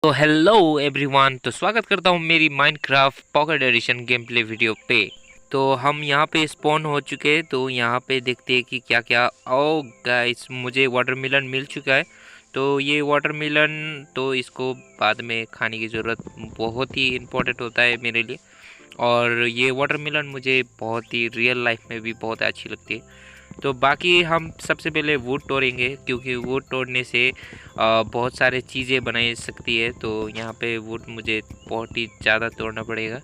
तो hello everyone, तो स्वागत करता हूँ मेरी Minecraft pocket edition game play video पे। तो हम यहाँ पे स्पॉन हो चुके हैं। तो यहाँ पे देखते हैं कि क्या क्या। ओ गाइस, मुझे वाटरमेलन मिल चुका है। तो ये वाटरमेलन, तो इसको बाद में खाने की ज़रूरत बहुत ही इम्पोर्टेंट होता है मेरे लिए। और ये वाटरमेलन मुझे बहुत ही रियल लाइफ में भी बहुत अच्छी लगती है। तो बाकी हम सबसे पहले वुड तोड़ेंगे, क्योंकि वुड तोड़ने से बहुत सारे चीज़ें बनाई सकती है। तो यहाँ पे वुड मुझे बहुत ही ज़्यादा तोड़ना पड़ेगा।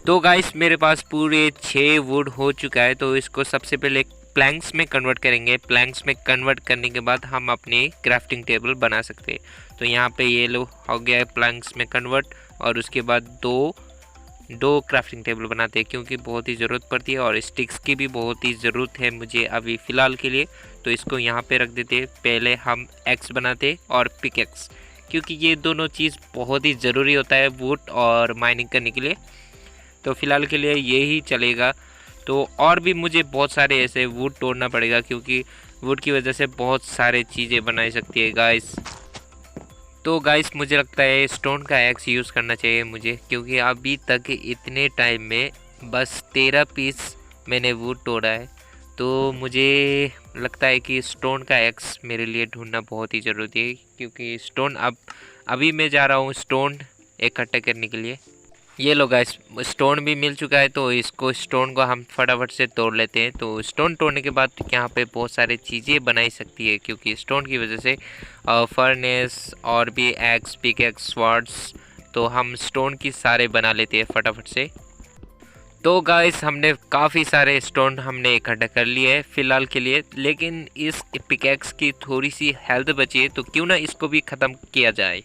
तो गाइस, मेरे पास पूरे 6 वुड हो चुका है। तो इसको सबसे पहले प्लैंक्स में कन्वर्ट करेंगे। प्लैंक्स में कन्वर्ट करने के बाद हम अपनी क्राफ्टिंग टेबल बना सकते हैं। तो यहाँ पे ये लो हो गया है प्लैंक्स में कन्वर्ट। और उसके बाद दो दो क्राफ्टिंग टेबल बनाते हैं, क्योंकि बहुत ही ज़रूरत पड़ती है। और स्टिक्स की भी बहुत ही ज़रूरत है मुझे अभी फ़िलहाल के लिए। तो इसको यहाँ पे रख देते हैं। पहले हम एक्स बनाते और पिक एक्स, क्योंकि ये दोनों चीज़ बहुत ही ज़रूरी होता है वुड और माइनिंग करने के लिए। तो फ़िलहाल के लिए ये ही चलेगा। तो और भी मुझे बहुत सारे ऐसे वुड तोड़ना पड़ेगा, क्योंकि वुड की वजह से बहुत सारे चीज़ें बनाई सकती है गाइस। तो गाइस, मुझे लगता है स्टोन का एक्स यूज़ करना चाहिए मुझे, क्योंकि अभी तक इतने टाइम में बस 13 पीस मैंने वुड तोड़ा है। तो मुझे लगता है कि स्टोन का एक्स मेरे लिए ढूंढना बहुत ही ज़रूरी है, क्योंकि स्टोन अभी मैं जा रहा हूँ स्टोन इकट्ठा करने के लिए। ये लो गाइस, स्टोन भी मिल चुका है। तो इसको स्टोन को हम फटाफट से तोड़ लेते हैं। तो स्टोन तोड़ने के बाद यहाँ पे बहुत सारी चीज़ें बनाई सकती है, क्योंकि स्टोन की वजह से फर्नेस और भी एक्स, पिक एक्स, स्वॉर्ड्स, तो हम स्टोन की सारे बना लेते हैं फटाफट से। तो गाइस, हमने काफ़ी सारे स्टोन हमने इकट्ठा कर लिए है फ़िलहाल के लिए। लेकिन इस पिकैक्स की थोड़ी सी हेल्थ बची है, तो क्यों ना इसको भी ख़त्म किया जाए।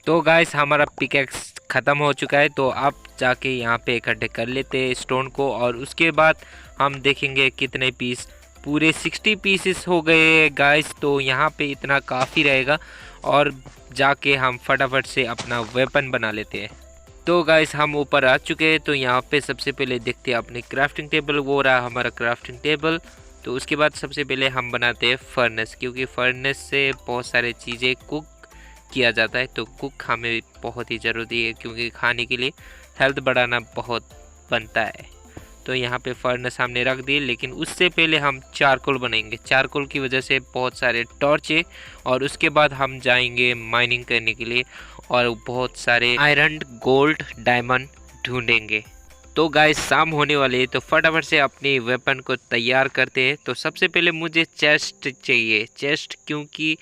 तो गाइस, हमारा पिकैक्स ख़त्म हो चुका है। तो आप जाके यहाँ पे इकट्ठे कर लेते हैं स्टोन को। और उसके बाद हम देखेंगे कितने पीस। पूरे 60 पीसेस हो गए गाइस। तो यहाँ पे इतना काफ़ी रहेगा। और जाके हम फटाफट से अपना वेपन बना लेते हैं। तो गाइस, हम ऊपर आ चुके हैं। तो यहाँ पे सबसे पहले देखते हैं अपनी क्राफ्टिंग टेबल। वो रहा हमारा क्राफ्टिंग टेबल। तो उसके बाद सबसे पहले हम बनाते हैं फर्नेस, क्योंकि फर्नेस से बहुत सारी चीज़ें कुक किया जाता है। तो कुक हमें बहुत ही ज़रूरी है, क्योंकि खाने के लिए हेल्थ बढ़ाना बहुत बनता है। तो यहाँ पे फर्नेस हमने रख दी, लेकिन उससे पहले हम चारकोल बनाएंगे। चारकोल की वजह से बहुत सारे टॉर्च है। और उसके बाद हम जाएंगे माइनिंग करने के लिए, और बहुत सारे आयरन, गोल्ड, डायमंड ढूंढेंगे। तो गाइस, शाम होने वाली है। तो फटाफट से अपनी वेपन को तैयार करते हैं। तो सबसे पहले मुझे चेस्ट चाहिए। चेस्ट क्योंकि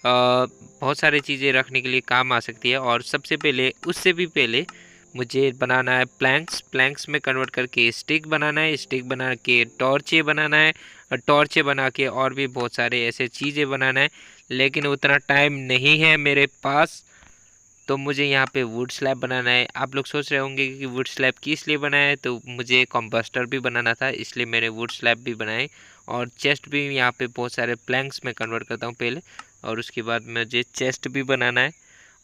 बहुत सारी चीज़ें रखने के लिए काम आ सकती है। और सबसे पहले, उससे भी पहले मुझे बनाना है प्लैंक्स। प्लैंक्स में कन्वर्ट करके स्टिक बनाना है। स्टिक बना के टॉर्चे बनाना है। और टॉर्चे बना के और भी बहुत सारे ऐसे चीज़ें बनाना है। लेकिन उतना टाइम नहीं है मेरे पास। तो मुझे यहाँ पे वुड स्लैब बनाना है। आप लोग सोच रहे होंगे कि वुड स्लैब किस लिए बनाया है। तो मुझे कंपोस्टर भी बनाना था, इसलिए मैंने वुड स्लैब भी बनाए। और चेस्ट भी यहाँ पे बहुत सारे प्लैंक्स में कन्वर्ट करता हूँ पहले। और उसके बाद मुझे चेस्ट भी बनाना है।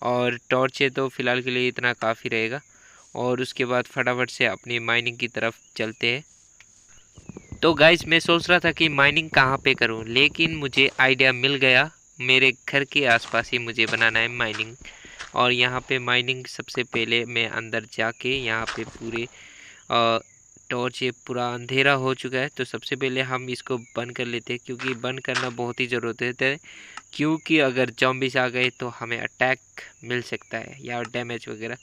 और टॉर्च है, तो फ़िलहाल के लिए इतना काफ़ी रहेगा। और उसके बाद फटाफट से अपनी माइनिंग की तरफ चलते हैं। तो गाइस, मैं सोच रहा था कि माइनिंग कहाँ पे करूँ, लेकिन मुझे आइडिया मिल गया। मेरे घर के आसपास ही मुझे बनाना है माइनिंग। और यहाँ पे माइनिंग सबसे पहले मैं अंदर जाके यहाँ पे पूरे टॉर्च, ये पूरा अंधेरा हो चुका है। तो सबसे पहले हम इसको बंद कर लेते हैं, क्योंकि बंद करना बहुत ही ज़रूरत है। क्योंकि अगर ज़ॉम्बीज़ आ गए तो हमें अटैक मिल सकता है या डैमेज वगैरह।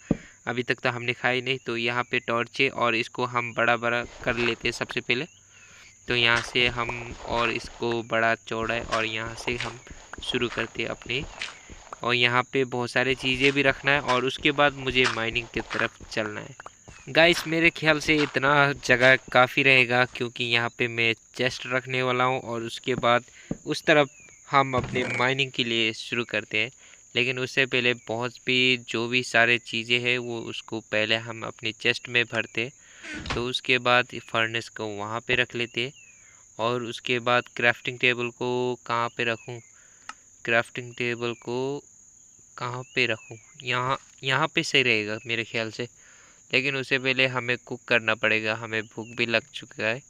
अभी तक तो हमने खाई नहीं। तो यहाँ पे टॉर्च है, और इसको हम बड़ा बड़ा कर लेते हैं सबसे पहले। तो यहाँ से हम और इसको बड़ा चौड़ा है, और यहाँ से हम शुरू करते हैं अपनी। और यहाँ पे बहुत सारी चीज़ें भी रखना है। और उसके बाद मुझे माइनिंग की तरफ चलना है। गाइस, मेरे ख्याल से इतना जगह काफ़ी रहेगा, क्योंकि यहाँ पे मैं चेस्ट रखने वाला हूँ। और उसके बाद उस तरफ हम अपने माइनिंग के लिए शुरू करते हैं। लेकिन उससे पहले बहुत भी जो भी सारे चीज़ें हैं, वो उसको पहले हम अपनी चेस्ट में भरते। तो उसके बाद फर्नेस को वहाँ पे रख लेते। और उसके बाद क्राफ्टिंग टेबल को कहाँ पे रखूँ। क्राफ्टिंग टेबल को कहाँ पे रखूँ। यहाँ यहाँ पे सही रहेगा मेरे ख्याल से। लेकिन उससे पहले हमें कुक करना पड़ेगा, हमें भूख भी लग चुका है।